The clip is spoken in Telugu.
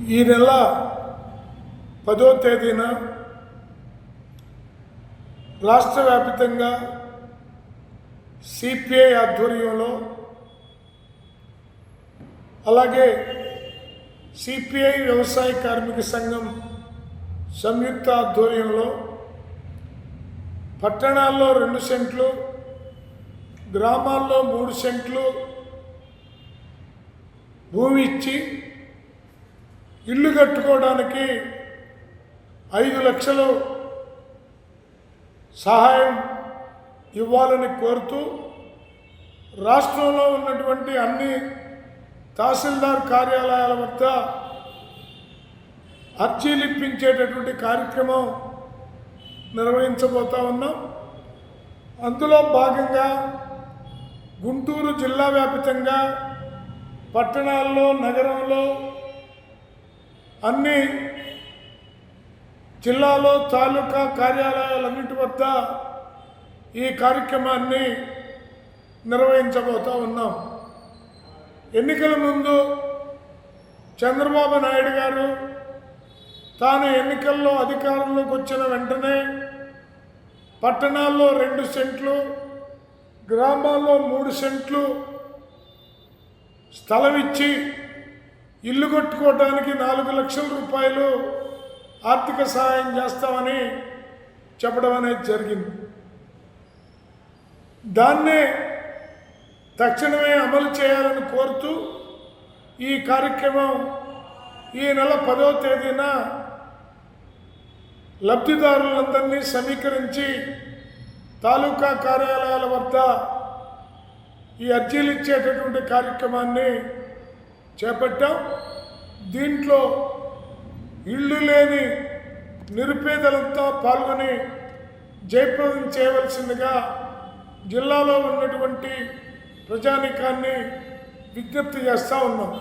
ఈ నెల 10వ తేదీన రాష్ట్ర వ్యాప్తంగా సిపిఐ ఆధ్వర్యంలో అలాగే సిపిఐ వ్యవసాయ కార్మిక సంఘం సంయుక్త ఆధ్వర్యంలో పట్టణాల్లో 2 సెంట్లు, గ్రామాల్లో 3 సెంట్లు భూమి ఇచ్చి ఇల్లు కట్టుకోవడానికి 5 లక్షలు సహాయం ఇవ్వాలని కోరుతూ రాష్ట్రంలో ఉన్నటువంటి అన్ని తహసీల్దార్ కార్యాలయాల వద్ద అర్జీలు ఇప్పించేటటువంటి కార్యక్రమం నిర్వహించబోతా ఉన్నాం. అందులో భాగంగా గుంటూరు జిల్లా వ్యాప్తంగా పట్టణాల్లో, నగరంలో, అన్ని జిల్లాలో తాలూకా కార్యాలయాలన్నింటి వద్ద ఈ కార్యక్రమాన్ని నిర్వహించబోతా ఉన్నాం. ఎన్నికల ముందు చంద్రబాబు నాయుడు గారు తాను ఎన్నికల్లో అధికారంలోకి వచ్చిన వెంటనే పట్టణాల్లో 2 సెంట్లు, గ్రామాల్లో 3 సెంట్లు స్థలం ఇచ్చి ఇల్లు కట్టుకోవడానికి 4 లక్షల రూపాయలు ఆర్థిక సహాయం చేస్తామని చెప్పడం అనేది జరిగింది. దాన్నే తక్షణమే అమలు చేయాలని కోరుతూ ఈ కార్యక్రమం ఈ నెల 10వ తేదీన లబ్ధిదారులందరినీ సమీకరించి తాలూకా కార్యాలయాల వద్ద ఈ అర్జీలు ఇచ్చేటటువంటి కార్యక్రమాన్ని చేపట్టాం. దీంట్లో ఇళ్ళు లేని నిరుపేదలంతా పాల్గొని జయప్రదం చేయవలసిందిగా జిల్లాలో ఉన్నటువంటి ప్రజానీకాన్ని విజ్ఞప్తి చేస్తూ ఉన్నాం.